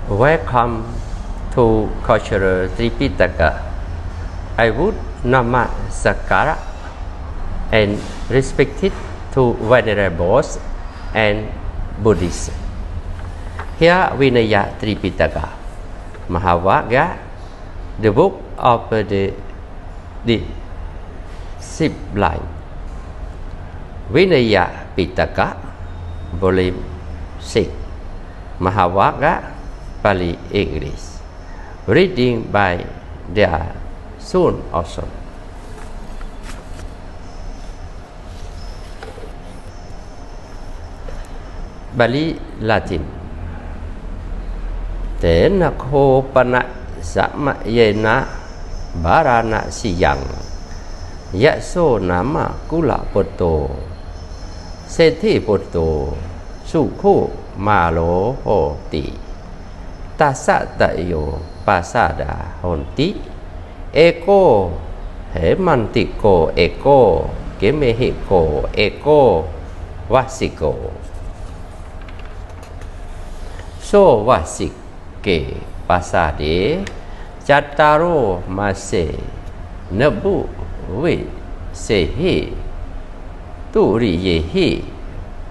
Welcome to cultural Tripitaka. I would namaskara and respected to venerables and Buddhists. Here Vinaya Tripitaka Mahavagga, the book of the discipline. Vinaya Pitaka, volume 6. Mahavagga, Pali English. Reading by their Soun Orsoth. Bali Latin. Tena ko pana sama yena barana siyang yaso nama kula poto sethi poto sukho malo hoti tasa tayo pasada honti eko hemantiko eko gemehiko eko wasiko so wasike pasade Jataro mase nabu we sehi turi yehi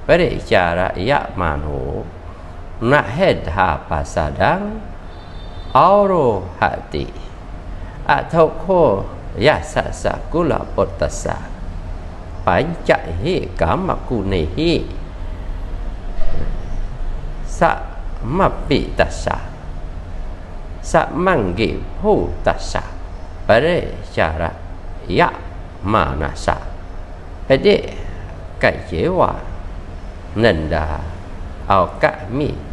pare cara ya mano na hedha pasadang auro hati atoko yasasa kula potasa panca hi kamakunehi sa mapi tasa sa manggi hu tasa pare cara ya manasa pede kai jewa nanda au kami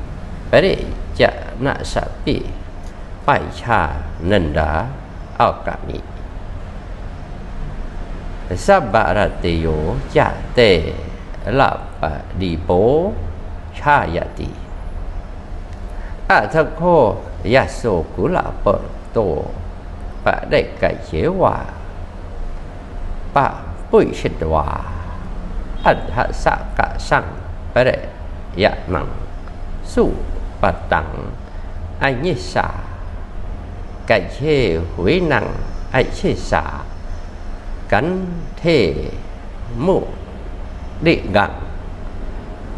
pare ja na sapi pai cha nanda au kami sabarateyo ja te la pa di po cha yati atako yaso kula poto pa dai kai jewa pa pui shidwa adha sa ka sang pare ya nang su patang anyisa kai che hui nang ai che sa kan the mu đi gang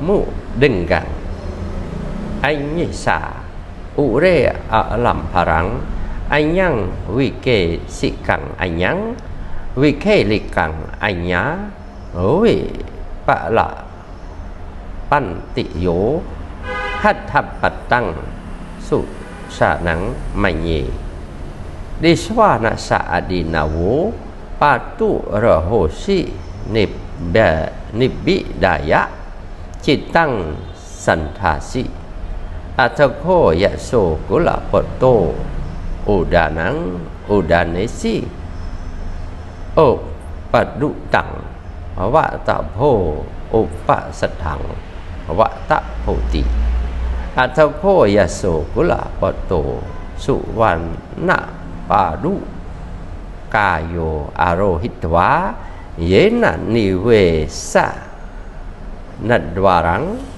mu đinh gang anyisa ure a lam parang anyang vi ke sikang anyang vi ke likang anya oi pa la pan ti yo hat thap pat tang su sa nang mai nhi đi swa na sa adina wo pa tu ra ho si nip ba nip bi daya chit tang san tha si atako ya so kula poto udanang udanesi o padu tang wa ta pho upa sathang wa ta photi atako ya so kula poto suwan na padu kayo arohitwa yena niwe sa nadwarang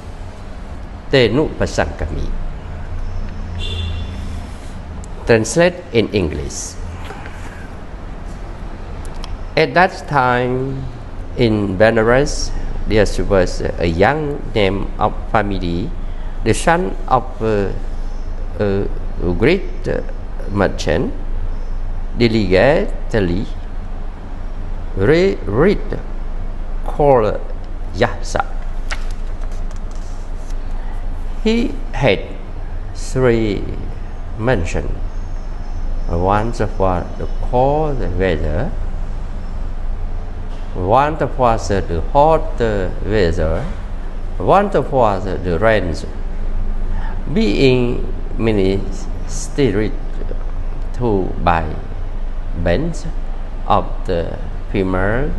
tenu pasangkami. Translate in English. At that time in Benares there was a young name of family, the son of a great merchant, diligently read called Yasa. He had 3 mansions. One for the cold weather, one for the hot weather, one for the rain. Being ministered to by bands of the female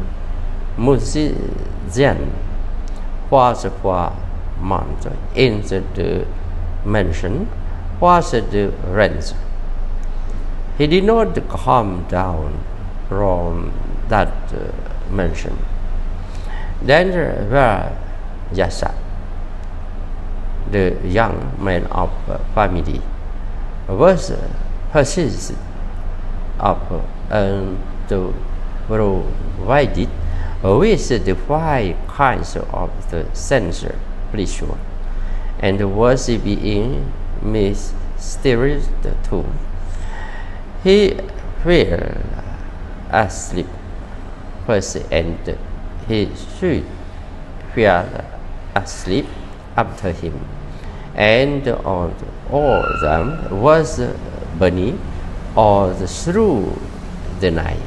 musician was for months in the mansion was the rent. He did not come down from that mansion. Then were Yasa, the young man of family, was persisted of to provided with the 5 kinds of the sensual pleasure, and was being mysterious too. He fell asleep first, and he should fell asleep after him, and on all of them was burning all through the night.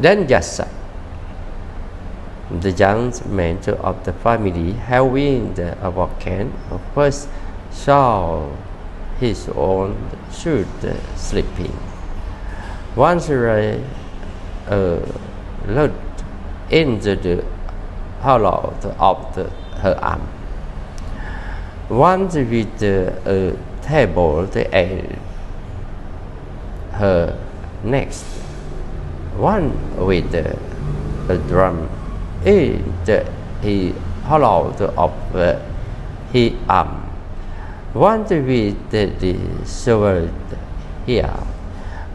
Then Jasa, the young man of the family, having awakened, first saw his own shoot sleeping. Once looked into the hollow of her arm. Once with a table at her next, one with a drum in the hollow of his arm, one with the sword here,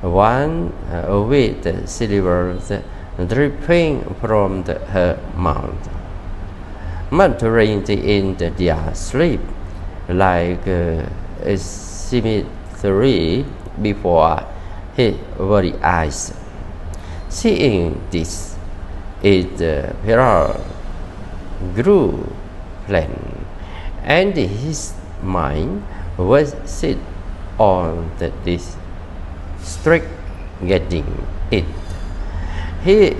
one with the silver dripping from her mouth, muttering in their sleep like a cemetery before his very eyes. Seeing this, it grew plain, and his mind was set on this strict getting it. He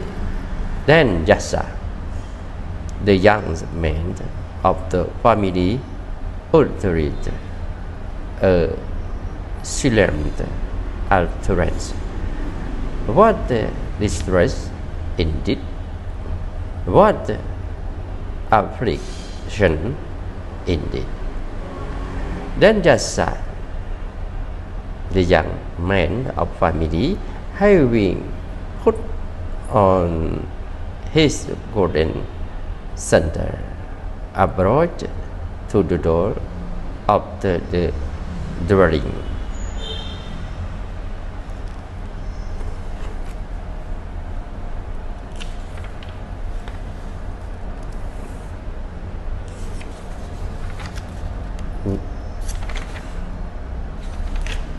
then Jasa, the young man of the family, uttered a silent utterance. What distress indeed! What affliction indeed! Then Jasa, the young man of family, having put on his golden sandal, approached to the door of the dwelling.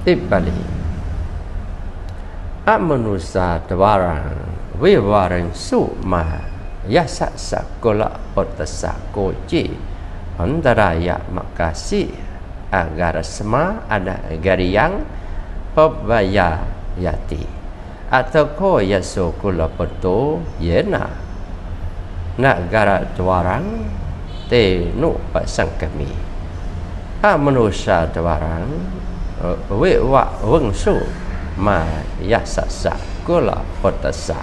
Bali Amanusa Tavaran Vivaran Suma Yasa Sakola Otasa Koji Andaraya Makasi Agarasma Ada Gariyang Pabaya Yati Atako Yaso Kula Poto Yena Nagara Twarang Te No Pasangkami Amanusa Tavaran Wewa Wengsu Ma Yasasa Kula Potasa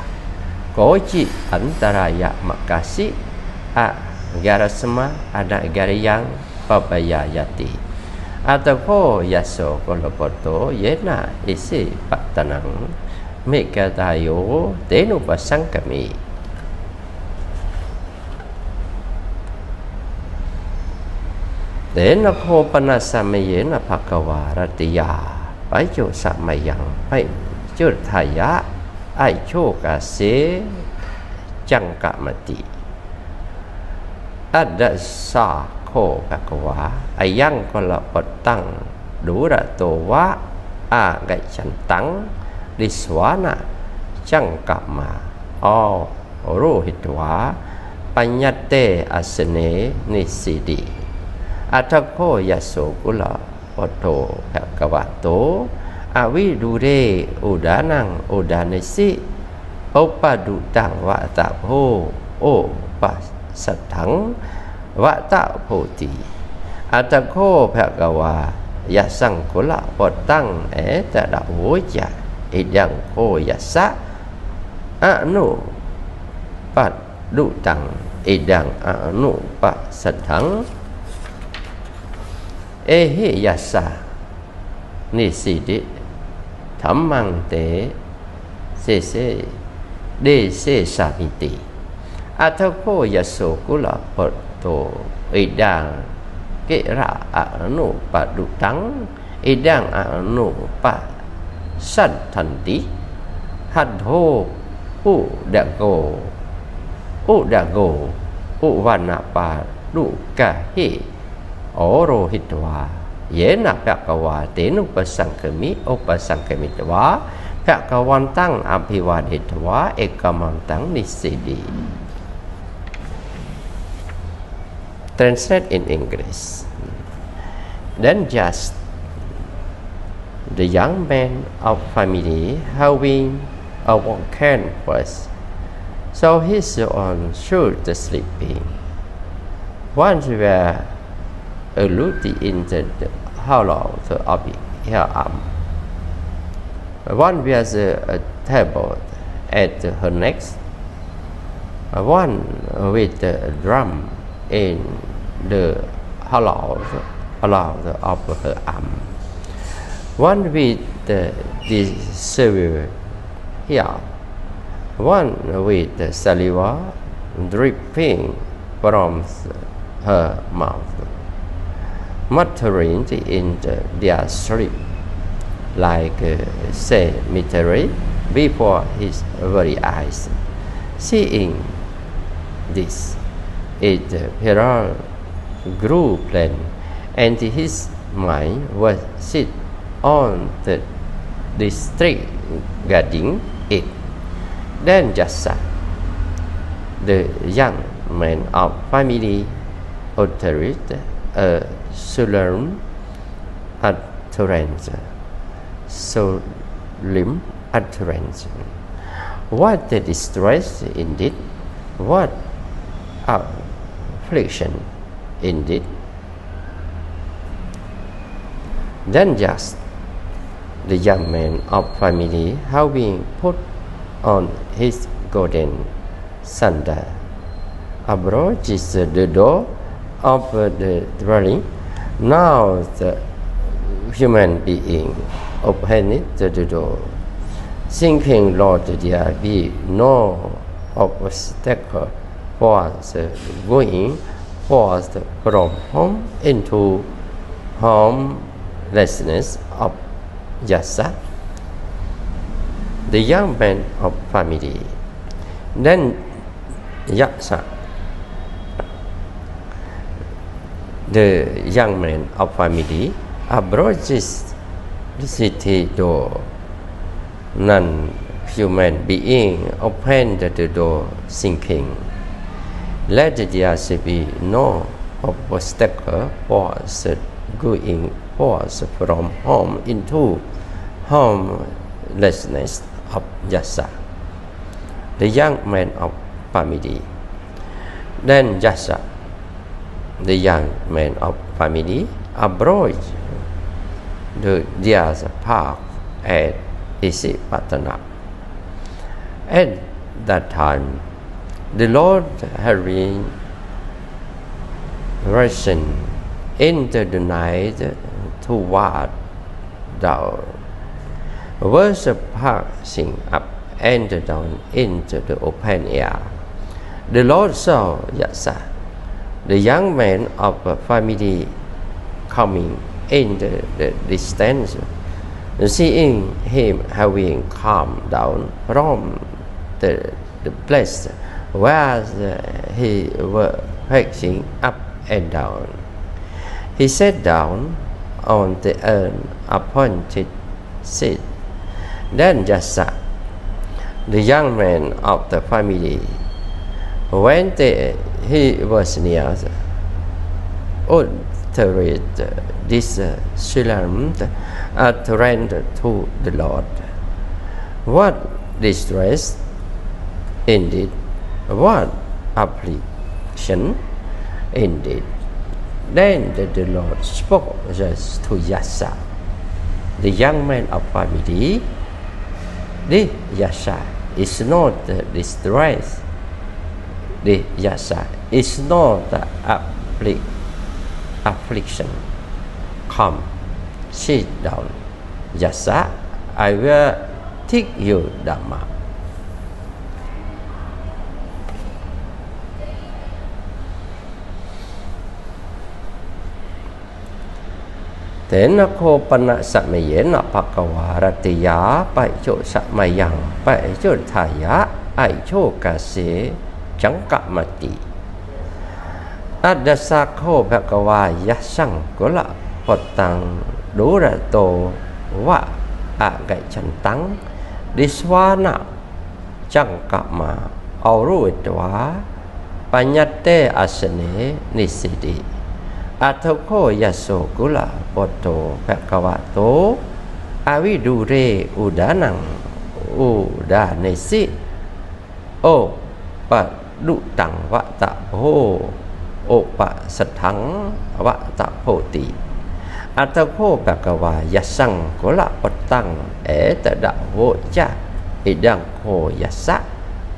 Koji Antaraya Makasi Garasma Ada Gariyang Pabaya Yati Atako Yaso Kula Poto Yena Isi Patanang Mikatayo Tenu Pasangkami. Then ako panasamayena pakawaratiya Pacho samayang Pacho thaya Aicho kasi Jangka mati Ada sa ko kakawa Ayang kola petang Dura towa Agay cantang Diswana Jangka ma O rohitwa Panyate asene nisidi Atako yaso kula oto kakawato awi dure udanang udanesi opadutang watapo o pasatang watapoti atako kakawa yasang kula potang tada woja idang ko yasa anu padutang idang anu pasatang Ehe yasa nisidi Thammang te se de se samiti Atako yaso kula poto idang Kera anu padutang idang anu pa santanti hadho udago uvanapa dukahi orohitwa yena pakawa tenupasangkami upasangkamitwa pakawantang abhiwaditwa ekamantang nisidi. Translate in English. Then just the young man of family having awoken first, so his own should sleeping. Once were alluded in the hollow of her arm. One was a table at her neck, one with a drum in the hollow of her arm, one with the silver here, one with the saliva dripping from her mouth, muttering in their sleep like a cemetery before his very eyes. Seeing this, it grew plain, and his mind was set on the district guarding it. Then Jassa, the young man of family, uttered a solemn utterance. What a distress indeed! What affliction indeed! Then just the young man of family, having put on his golden sandal, approaches the door of the dwelling. Now the human being opened the door, thinking, Lord, there be no obstacle for the going forth from home into homelessness of Jassa, the young man of family. Then Jassa, the young man of family, approaches the city door. None human being opened the door, thinking, let there be no obstacle for the going forth from home into homelessness of Jassa, the young man of family. Then Jassa, the young man of family, approached the deer park at Isipatana. At that time, the Lord had been risen into the night toward dawn. Birds passing up and down into the open air. The Lord saw Jassa, the young man of a family, coming in the distance. Seeing him having come down from the place where he was pacing up and down, he sat down on the appointed seat. Then Jassa, the young man of the family, when he was near, uttered this solemn utterance to the Lord. What distress indeed! What affliction indeed! Then the Lord spoke thus to Jassa, the young man of family. The Jassa is not the distress. The Jassa is not the affliction. Come, sit down, Jassa. I will teach you Dhamma. แต่นักโคปนะสัมเยนะภควารติยาไปโชสัมยังไปโชทายะไอโชกเสจังกะมติอัดสักโคภควายัสังกุละปตังดูระโตวะอะไกฉันตังดิสวานะจังกะมาเอารู้ตัวปัญญาเตอัสเนนิสิติอัตโคยัสโสกุละปโตภควะโตอวิดูเรอุดานังอุดาเนสิโอปะดุตังวะตะโพโอปะสัทธังวะตะโพติอัตโคภควายัสสังกุละปตังเอตดะโวจะอิดังโคยัสสะ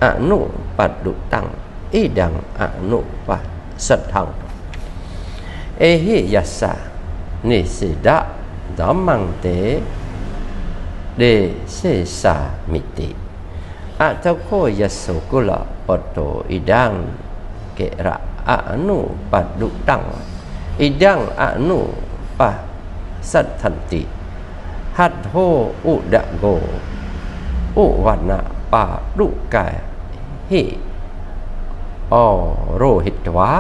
อนุปัดดุตังอิดังอนุปัสสัทธังเอหิยัสสะนิสิดะธัมมังเตเดเสสามิติอัตโคยัสโสกุละปโตอิดังเกระอนุปัดดุตังอิดังอนุปัสสัทธันติหัตโหอุดะโกอุวันนะปาดุกะหิอโรหิตวะ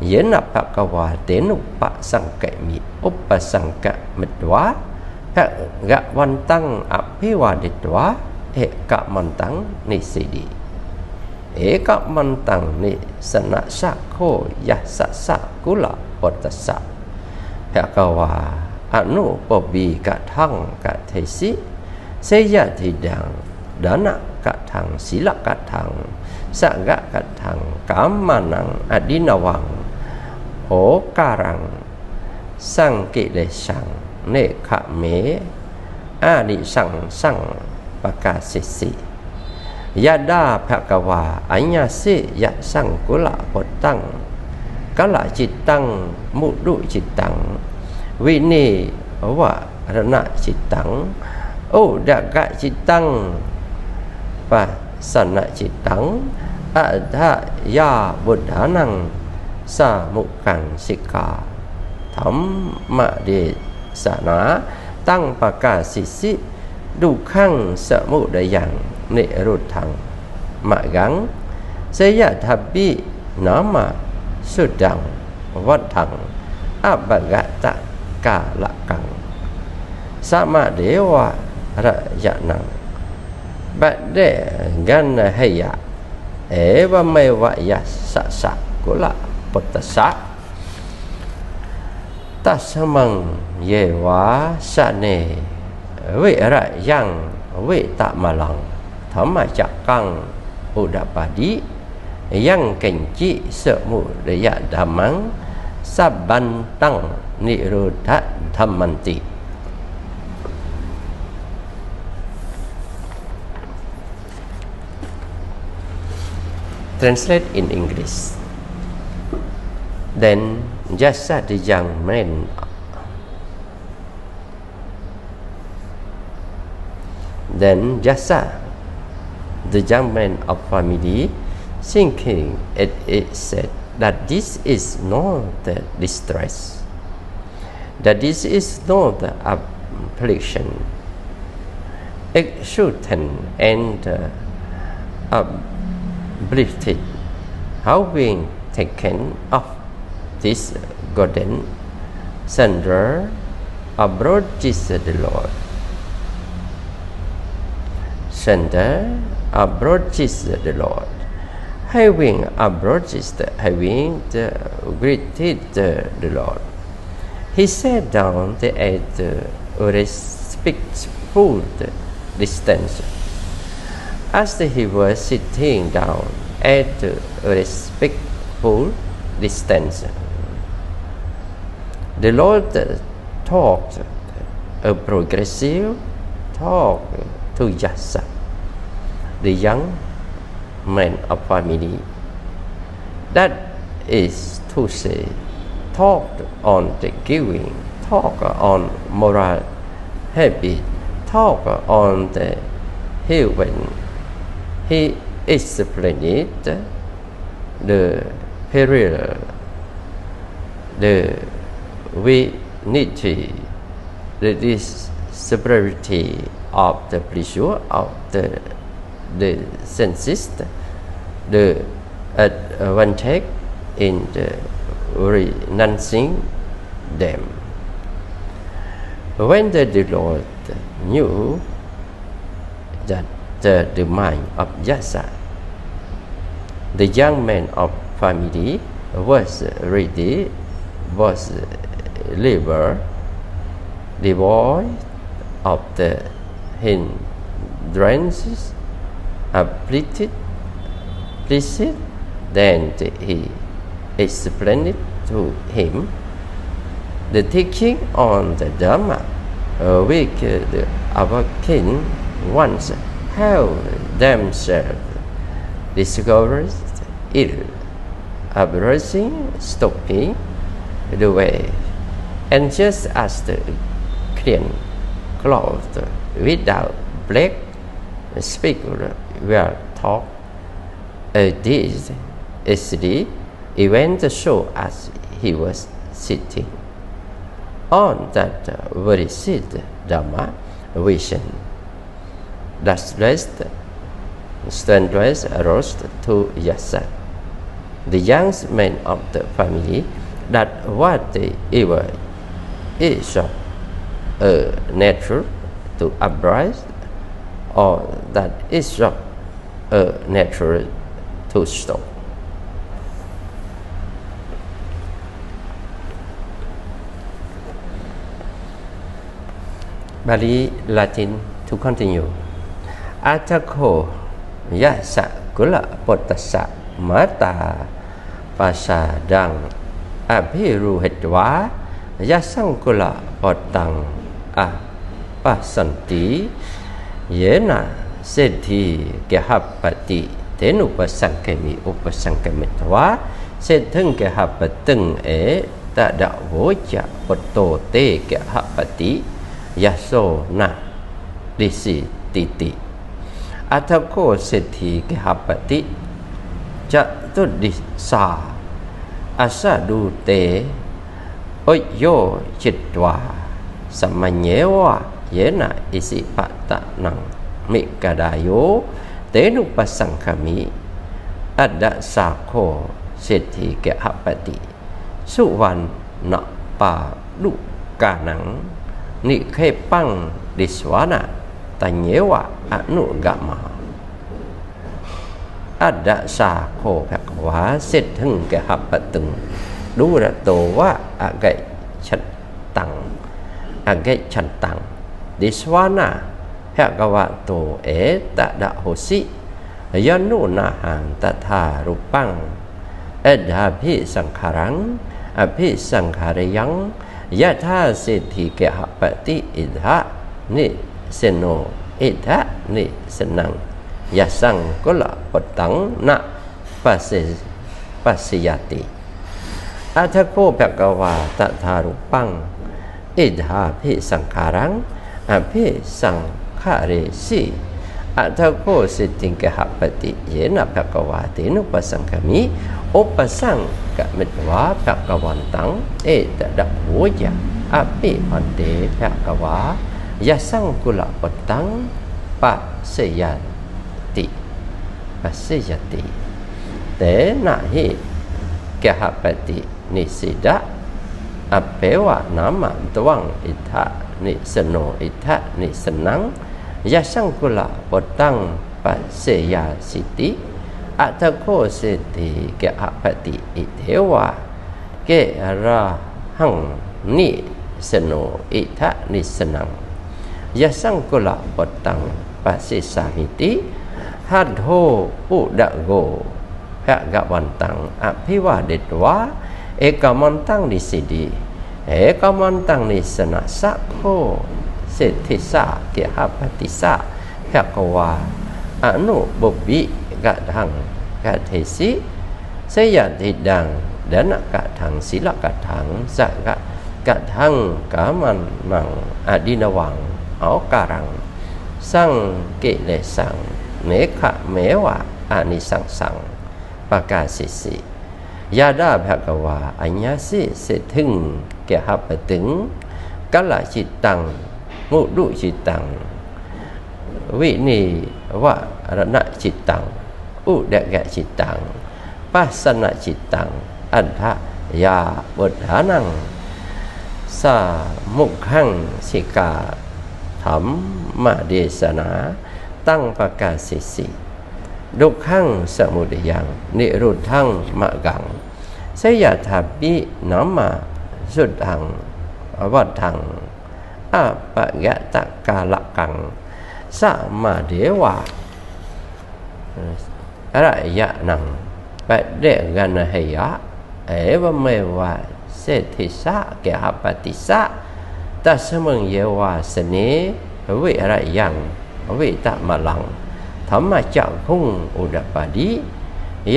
เยนะภควาเตนุปะสังกะมิอุปสังกะมิตวะภกะวันตังอภิวาดิตวะเอกะมันตังนิสิดิเอกะมันตังนิสนะสะโคยัสสะสะกุละปัตตสะภควาอนุปบีกะทังกะเทสิเสยะทิดังดานะกะทังศีลกะทังสะกะกะทังกามมานังอดินวังโหการังสังกิเลสังเนขะเมอาดิสังสังปะกาสิสิยะดาภควาอัญญาสิยะสังกุละปตังกะละจิตตังมุดุจิตตังวินิวะรณะจิตตังโอดะกะจิตตังปัสสนะจิตตังอัฏฐยาบุดานังสามุกังสิกาธัมมะเดสนาตั้งปะกาสิสิดุขังสมุดยังเนรุทังมะกังเสยะทับบินามาสุดังวัฏังอัปกะตะกาละกังสมะเดวะระยะนังบัดเดกันให้ยะเอวะเมวะยัสสะสะกุละปัตตสะตัสมังเยวะสะเนเวระยังเวตะมะลังธรรมจักกังอุดปาดิยังเก่งจิสมุดยะธัมมังสับบันตังนิโรธธัมมันติTranslate in English. Then just as the young man of family thinking it said that this is not the distress, that this is not the affliction, exultant and uplifted, having taken off this golden sandal, approaches the Lord. Sandal approaches the Lord. Having greeted the Lord, he sat down at a respectful distance. As he was sitting down at a respectful distance, the Lord talked a progressive talk to Yasa, the young man of family. That is to say, talked on the giving, talk on moral habit, talk on the heaven. He explained the peril, the need to this severity of the pleasure of the senses, the advantage in the renouncing them. When the Lord knew that the mind of Yasa, the young man of family, was ready, was devoid of the hindrances, pleased, then he explained to him the teaching on the Dhamma, which the awakened ones have themselves discovered it, abrasing, stopping the way, and just as the clean cloth without black speaker were taught, this easily event so as he was sitting on that very seat, Dhamma vision. Thus strangers arose to Yasa, the young man of the family, that whatever is of nature to uprise, or that is of nature to stop. Bali Latin to continue. Atako yasa kula potasa mata pasadang abhiru hetwa yasang kula potang pasanti yena sethi kehapati tenu pasangkemi upasangkemitwa setheng kehapateng tada voja poto te kehapati yaso na disi titi atako sethi kehapati jatuh disa asa du te oyo chitwa samanyewa yena isi pata nang mikadayo tenu pasangkami ada sako sethi kehapati suwan na pa du kanang ni khepang diswana tanyewa anugama ada sako phakwa setheng kehapateng dura towa agai chantang diswana phakwa to tada hosi yanu nahang tatha rupang adhapi sangkharang api sangkharayang yatha siddhi kehapati idha ni seno idha ni senang yasang kula potang na pasiyati athako bhagawa tatharupang idha pi sangkharang api sangkharesi athako siddhi kehapati yena bhagawa tenu pasangkami upasang kamitwa bhagawantang tada voja api pande bhagawa yasang kula potang pasiyati te nahi kehapati nisida apewa nama tuang itha ni seno itha ni senang yasang kula potang pasiyasiti atako siti kehapati itewa ke arahang ni seno itha ni senang yasang kula potang pasisamiti hadho udago bhagawantang apiwaditwa ekamantang disidi ekamantang nisana sakho sethisa kehapatisa bhagawa anu bobbi gadhang gadhesi sayadidang dana gadhang sila gadhang saga gadhang kaman nang adinawang aukarang sang kilesang nekha mewa anisang sang pakasisi ยาดาภะคะวาอัญญาสิเสถึงแก่หับปะถึงกัลละจิตตังมุดุจิตตังวินิวะรณะจิตตังอุเดกะจิตตังปัสสนะจิตตังอัฏฐยาบุฏฐานังสามุขังสิกาธรรมเดสนาตั้งประกาศสิดุขังสมุทัยังนิโรธังมะกังสยถาปินัมมาสุดังวัฏังอาปะยะตะกาละกังสัมมาเดวะอะระยะนังปะเดกันนะเหยะเอวะเมวะเศธิสะเกหปติสะตัสมังเยวาสเนวิระยังวิตะมะลังธรรมะจักขุงอุดปาดิ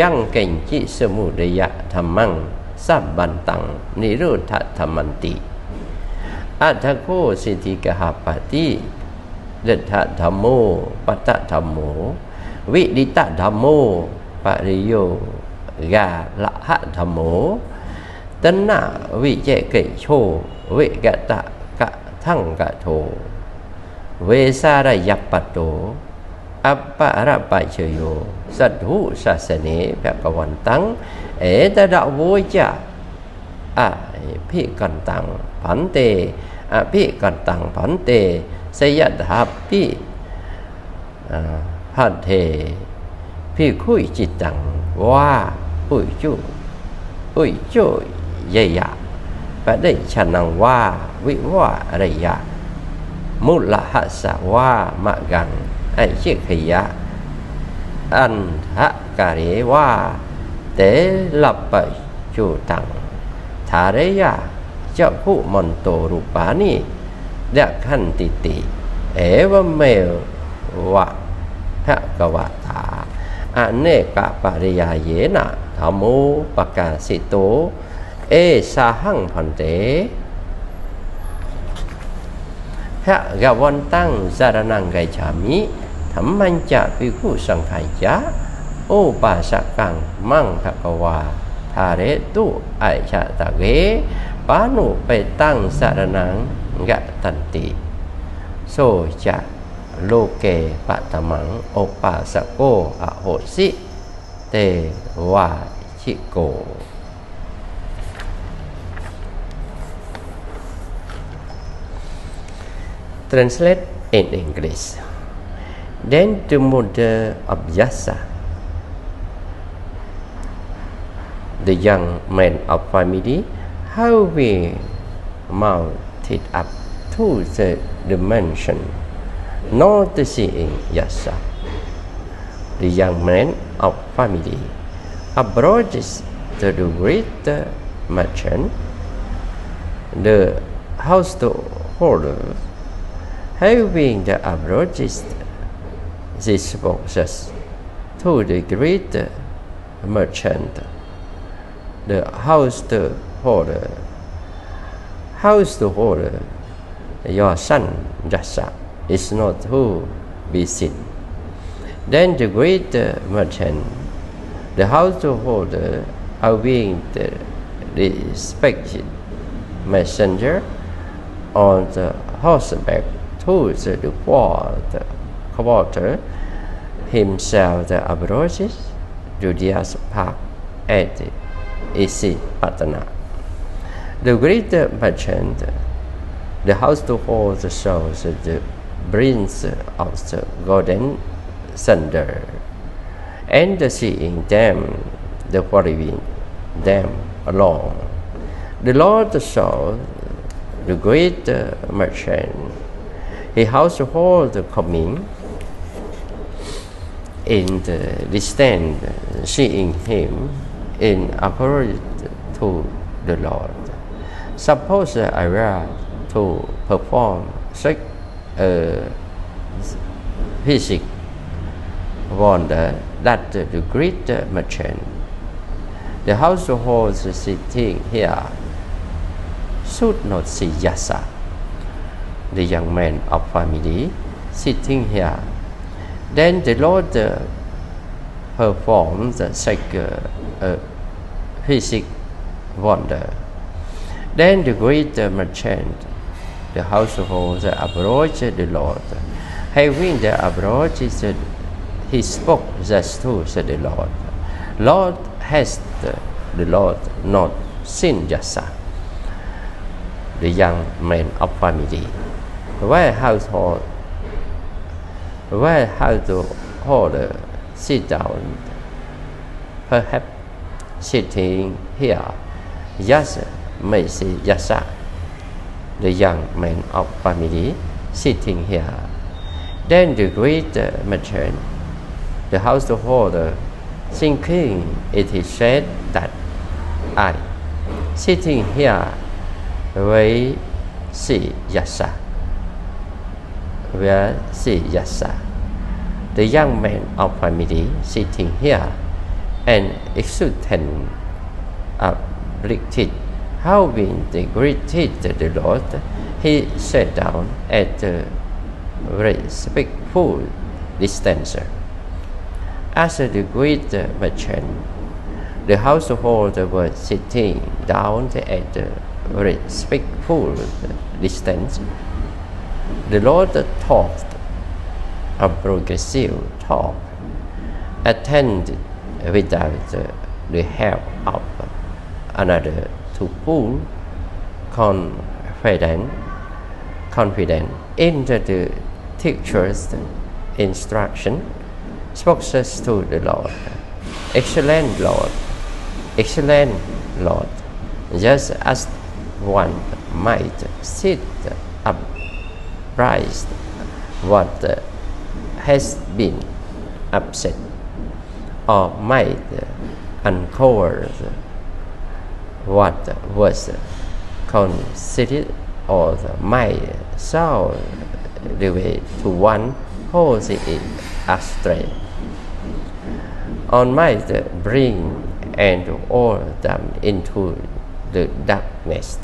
ยังเก่งจิสมุทยะธรรมังสับบันตังนิโรธธรรมันติอัตถโคสิทธิกหปติเดชะธรรมโมปัตตะธรรมโมวิดิตะธรรมโมปริโยกาละหะธรรมโมตนะวิเจเกโชวิกะตะกะทังกะโทเวสาระยัปปะโตอัปปะระปัจเชโยสัตถุสัสเนภะคะวันตังเอตดะโวจะอะภิกันตังผันเตอภิกันตังผันเตสยถาปิพัทเทภิกขุจิตตังวาอุจุเยยะปะได้ชนังวาวิวะระยะมุลหัสสะวามะกังไอเชขยะอันทะกะเรวาเตลัปปะจุตังทาเรยะเจ้าผู้มนโตรูปานิเดขันติติเอวเมวะภะคะวะตาอเนกะปริยาเยนะธัมโมปกาสิโตเอสาหังพันเตภะคะวันตังสารนังไกฉามิธัมมัญจะภิกขุสังฆัญจะโอปาสกังมังภะคะวาทาเรตุไอชะตะเกปานุไปตั้งสารนังกะตันติโสจะโลเกปัตตมังโอปาสโกอโหสิเตวาชิโก Translate in English. Then the mother of Yasa, the young man of family, how we mounted up to the dimension, not seeing Yasa. The young man of family approaches the great merchant, the householder, having the approaches these boxes to the great merchant, the householder, your son Yasa is not to be seen. Then the great merchant, the householder, awaiting the respected messenger on the horseback to the quarter, himself the approaches Judia's park at Isipatana. The great merchant, the householder shows the prince of the golden thunder, and seeing them, the following them along. The Lord saw the great merchant, his household coming in the distance, seeing him in approach to the Lord. Suppose I were to perform such a physical wonder that the great merchant, the household sitting here, should not see Yasa, the young man of family, sitting here. Then the Lord performed such a physical wonder. Then the great merchant, the household, approached the Lord. Having approached, he spoke thus to the Lord. Lord, has the Lord not seen Yasa, the young man of family? Where household sit down, perhaps sitting here, yes, may see Yasa, the young man of family, sitting here. Then the great merchant, the householder, thinking it is said that I, sitting here, will see Yasa. Where see Yasa, the young man of family, sitting here, and exultant afflicted, having greeted the Lord, he sat down at a respectful distance. As the great merchant, the household was sitting down at a respectful distance. The Lord talked a progressive talk, attended without the help of another to full confidence in the teacher's instruction, spoke to the Lord. Excellent Lord, just as one might sit upraised what has been upset, or might uncover what was considered, or might show the way to one who is astray, or might bring and all them into the darkness,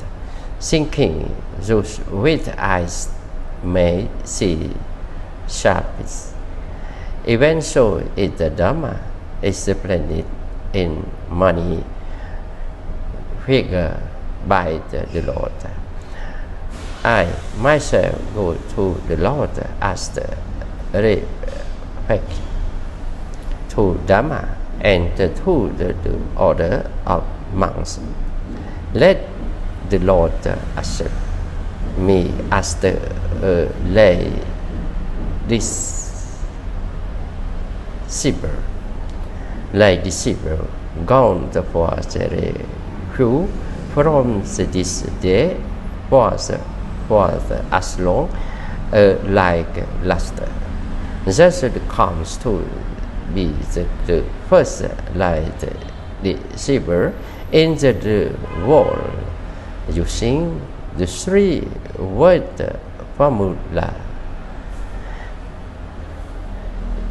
thinking those with eyes may see sharpest. Even so is the Dhamma explained in many figures by the Lord. I myself go to the Lord as the respect to Dhamma and to the order of monks. Let the Lord accept me as the lay disciple, gone for the who from this day was as long like luster. Thus it comes to be the first light disciple in the world, using the three-word formula.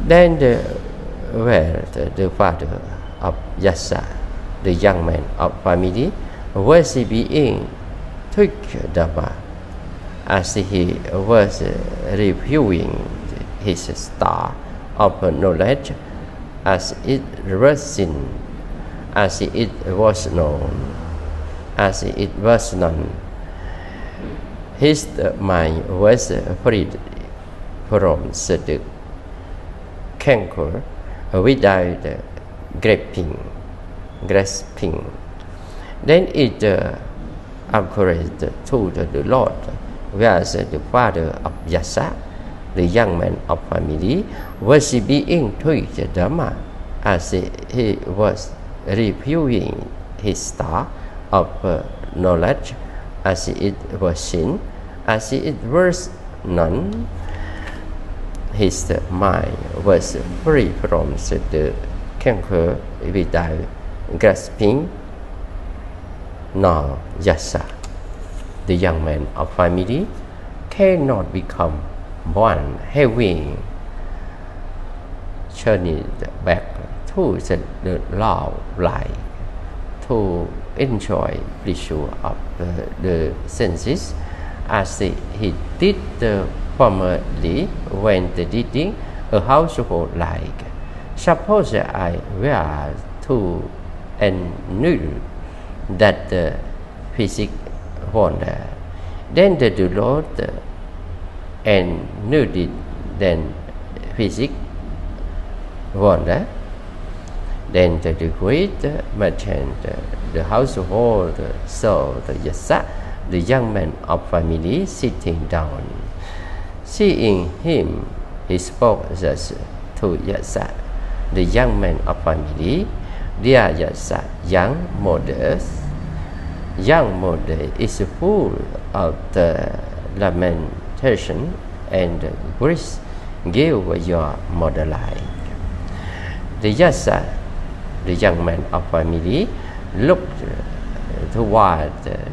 Then the father of Yasa, the young man of family, was being took Dhamma, as he was reviewing his star of knowledge, as it was known. His mind was freed from the canker without grasping. Then it accorded to the Lord, whereas the father of Yasa, the young man of family, was being taught Dhamma, as he was reviewing his star of knowledge, as it was seen, as it was known. His mind was free from the canker without grasping. Now Yasa, the young man of family, cannot become one, having journeyed back to the love life to enjoy pleasure of the senses, as he did formerly when leading a household life. Suppose I were to and knew that the physics wonder. Then the Lord and knew it, then physics wonder. Then the great merchant, the household, saw the Yasa, the young man of family, sitting down. Seeing him, he spoke thus to Yasa, the young man of family, "Dear Yasa, young mother is full of the lamentation and grief. Give your mother life." The Yasa, the young man of family, looked toward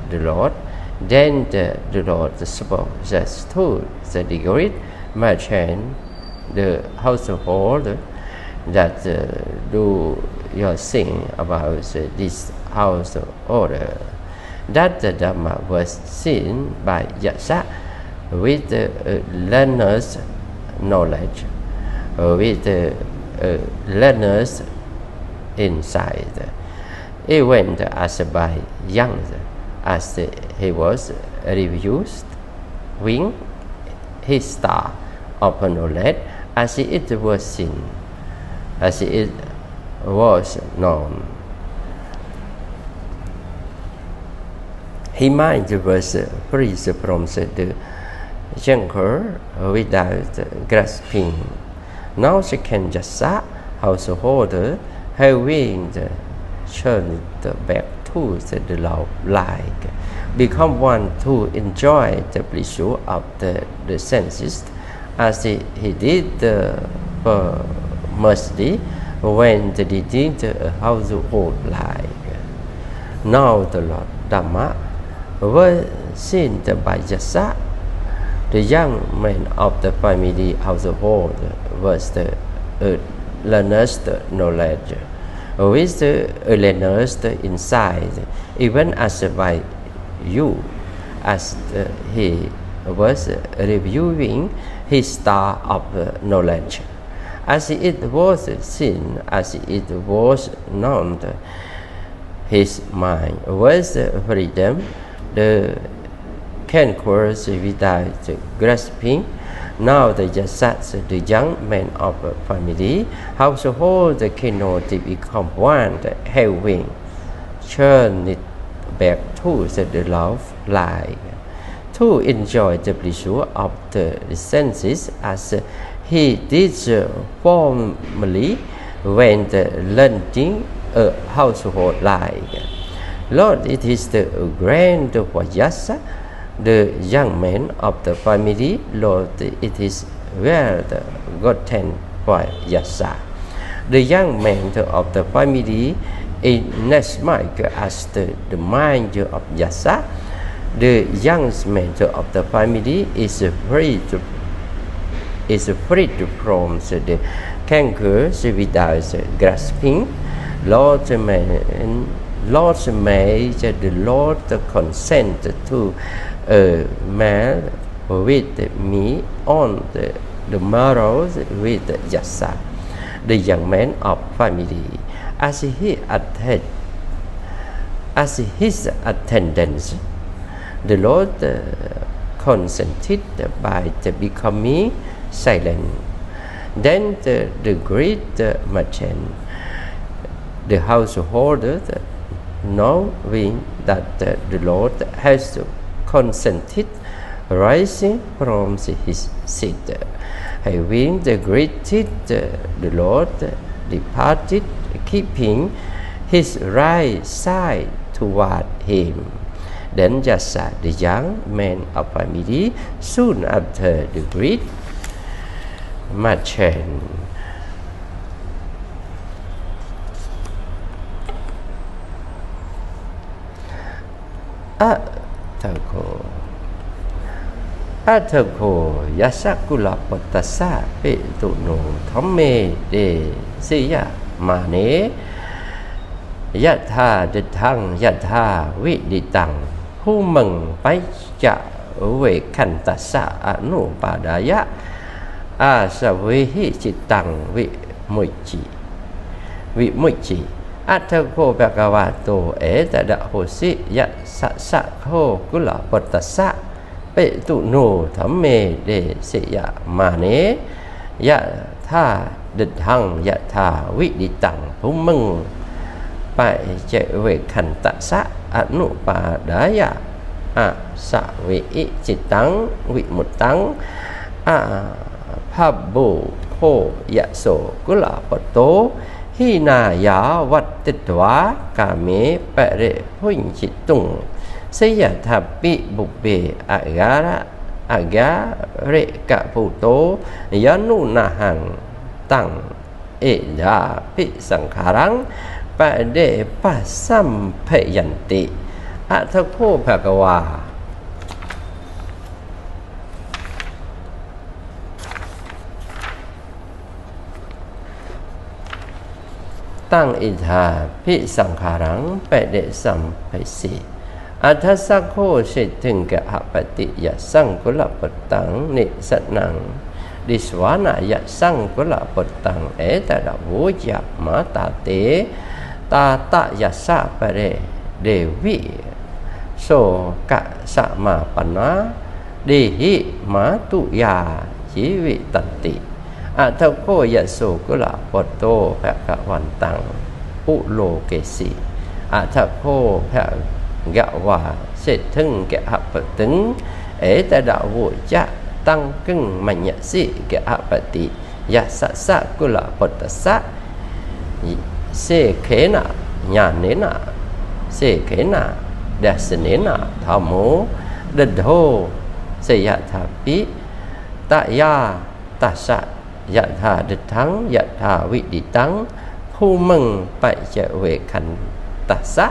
the Lord. Then the Lord spoke thus to the great merchant, the household, that do your thing about this household. That the Dhamma was seen by Yasa with learner's knowledge, with learner's insight. It went as by young, as he was reviewing his star of knowledge, as it was seen, as it was known. His mind was free from the jungle without grasping. Now second Yasa, householder, having turned back to the love light, become one to enjoy the pleasure of the senses, as he did mercy when they did a household life. Now the Lord Dhamma was seen by Yasa, the young man of the family household, was the learner's knowledge, with the learner's insight, even as by you, as he was reviewing his star of knowledge, as it was seen, as it was known. His mind was freedom, the conquers without grasping. Now the Yasa, the young man of a family household, cannot become one, having turned it back to the love light, to enjoy the pleasure of the senses, as he did formerly when learning a household life. Lord, it is the grand for Yasa, the young man of the family. Lord, it is well gotten for Yasa, the young man of the family, inasmuch as the mind of Yasa, the young man of the family, is free from the canker without grasping. Lord may the Lord consent to a man with me on the morrow with Yasa, the young man of family, as his attendance. The Lord consented by the becoming silent. Then the great merchant, the householder, knowing that the Lord has consented, rising from his seat, having greeted the Lord, departed, keeping his right side toward him. Then Yasa, the young man of family, soon after the great merchant, Atako Yasakula Potasa Petuno Tome de Seya Mane Yatha the tongue Yatha Viditang Humang Pacha Uwe Kantasa Anu Padaya Asawehi Chitang Vimuchi อัตถโคภะคะวะโตเอตดะโหสิยะสะสะโคกุลปัตตสะเปตุโนธัมเมเดสิยะมาเนยะธาดิทังยะธาวิดิตังภูมิงไปเจเวขันตสะอนุปาดายะอะสะเวอิจิตังวิมุตตังอะภับโบโคยะโสกุลปัตโตหินายาวัตติตวากาเมปะเรพุญจิตุงสยทัพปิบุเบอะการะอะกาเรกะปุโตยานุนาหังตังเอดาปิสังขารังปะเดปัสสัมเพยันติอัตถโคภะคะวาตั้งอิทาพิสังขารังเปเดสัมภสีอัทสักโคสิถึงกะหปฏิยสังกุลปตังนิสนังดิสวานายสังกุลปตังเอตระโวจะมาตาเตตาตะยสะปะเรเดวิโสกะสะมาปนะเดหิมาตุยาชีวิตันติอัตถโคยะโสกุลปัตโตภะคะวันตังอุโลเกสีอัตถโคภะกะวาเสถึงแกะปตึงเอตดะโวจะตังกึงมัญญสิแกะปติยะสะสะกุลปัตตสะเสเขนะญาเนนะเสเขนะดัสเนนะธัมโมดดโหเสยะทัพปิตะยาตัสสะยะธาดิทังยะธาวิดิตังภูมิงปัจเจเวขันตัสสะ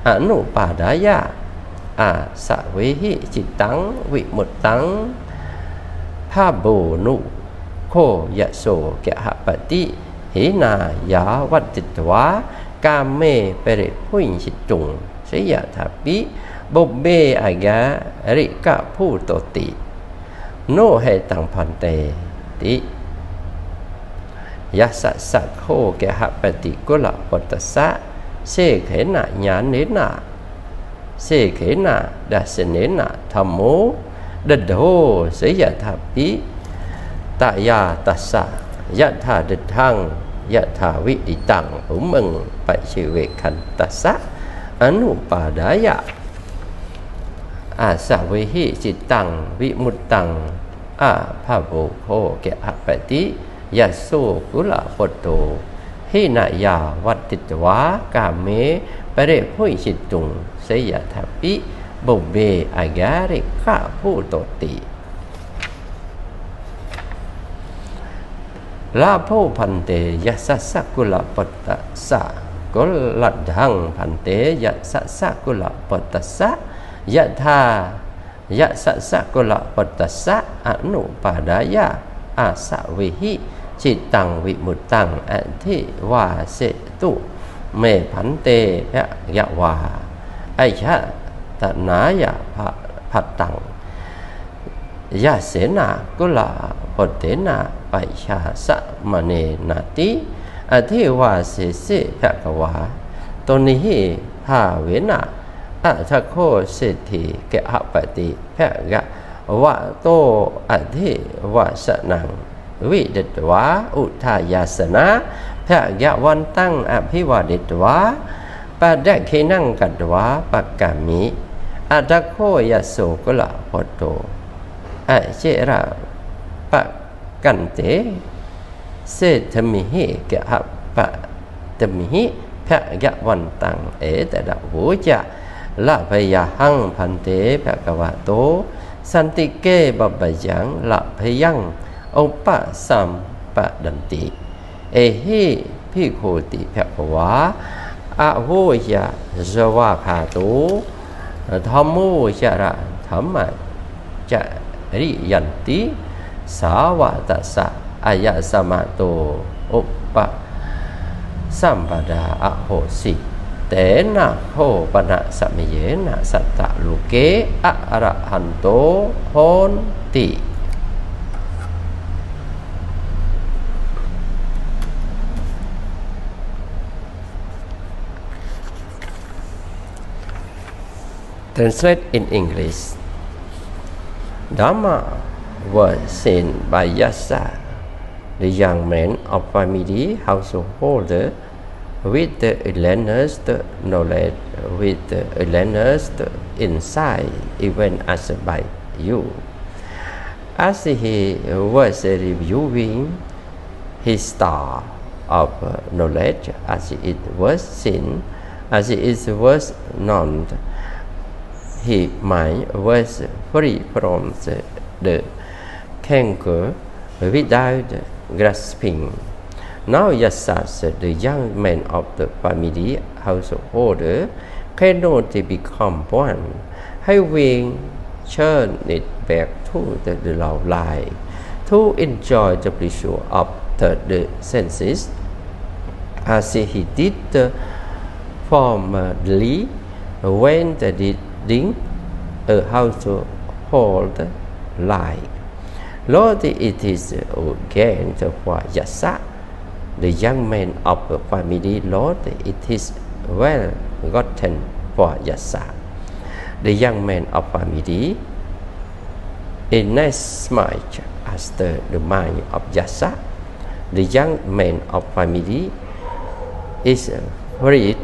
อนุปาดายะอาสะเวหิจิตังวิมุตตังภาโบนุโคยะโสกะหปติหินายาวัตติตวากาเมเปริพุญชิตุงสยะทัพปิบุเบอายะริกะภูโตติโนเหตังพันเตติยะสะสะโคแกหปฏิกุลปัตตสะเสเขนะญาเนนะเสเขนะดัสเนนะธัมโมดดโหสยะทัพปิตะยาตัสสะยะธาดิทังยะธาวิดิตังอุมังปัจเจเวขันตัสสะอนุปาดายะอาสะเวหิจิตังวิมุตตังอาภาโวโคแกหปติยะโสกุลปัตโตหินายาวัตติตวากาเมปะเรพุญชิตุงสยะทัพปิบุเบอาการิกะภูโตติลาโพพันเตยะสัสสะกุลปัตตสะกุลดังพันเตยะสัสสะกุลปัตตสะยะธายะสัสสะกุลปัตตสะอนุปาดายะอาสะเวหิจิตังวิมุตตังอันทิวาเสตุเมพันเตภะยะวาไอชะตนายะภัตตังยะเสนากุลปัตเตนะปัยชาสะมะเนนาติอธิวาเสสิภะคะวาตนิภาเวนะอัตถโคสิทธิเกหปติภะกะวะโตอธิวาสนังวิดิตวาอุทายาสนะภะกะวันตังอภิวาดิตวาปะดะเคนังกัตวาปะกามิอัตถโคยะโสกุลปัตโตอะเจระปะกันเตเสธมิหิกะหปะตมิหิภะกะวันตังเอตดะโวจะละพยาหังพันเตภะคะวะโตสันติเกบะบะยังละพยังอุปสัมปะดันติเอหิภิกขุติภะคะวะอะโหยะสวะคาโตธัมโมจาระธัมมะจาริยันติสาวะตัสสะอายะสมะโตอุปสัมปดาอะโหสิเตนะโหปนะสัมเยนะสัตตะโลเกอะระหันโตโหนติ Translate in English. Dhamma was seen by Yasa, the young man of family householder, with the learners knowledge, with the learners insight, even as by you. As he was reviewing his star of knowledge, as it was seen, as it was known, his mind was free from the canker without grasping. Now Yasas, the young man of the family householder, cannot become one, having turned it back to the love life, to enjoy the pleasure of the senses, as he did formerly when leading a household life. Lord, it is again for Yasa, the young man of the family. Lord, it is well gotten for Yasa, the young man of family, inasmuch as the mind of Yasa, the young man of family, is freed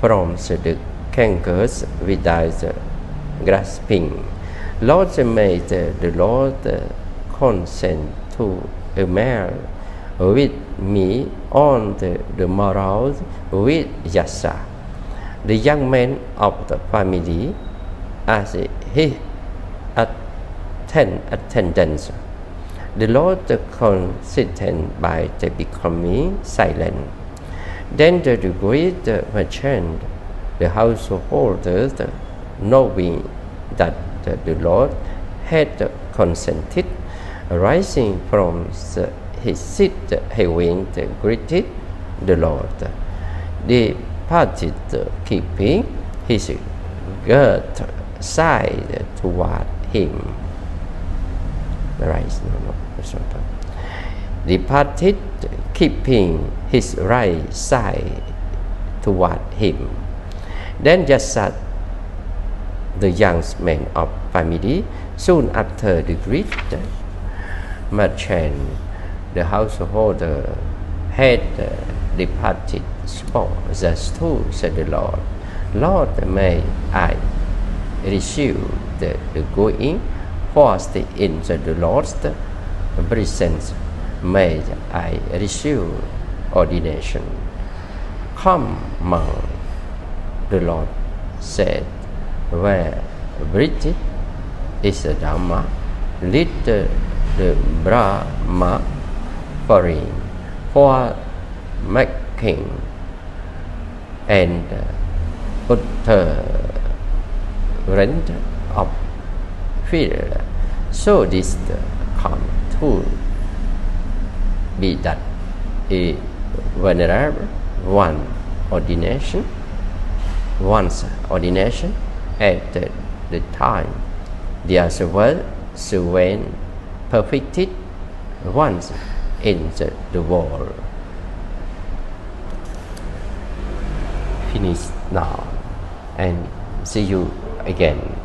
from the cankers without grasping. Lord, may the Lord consent to a man with me on the morrow with Yasa, the young man of the family, as he attendance. The Lord consented by the becoming silent. Then the great merchant, the householders, knowing that the Lord had consented, rising from his seat, having greeted the Lord, departed, keeping his good side toward him. Departed, keeping his right side toward him. Then Yasa, the young man of family, soon after the great merchant, the householder, had departed, spoke thus to said the Lord, Lord, may I receive the going forth in the Lord's presence, may I receive ordination. Come, monk, the Lord said, where British is a Dhamma, lead the Brahma for making and utterance of fear. So this come to be that a venerable one's ordination at the time the other world when perfected once in the world. Finish now and see you again.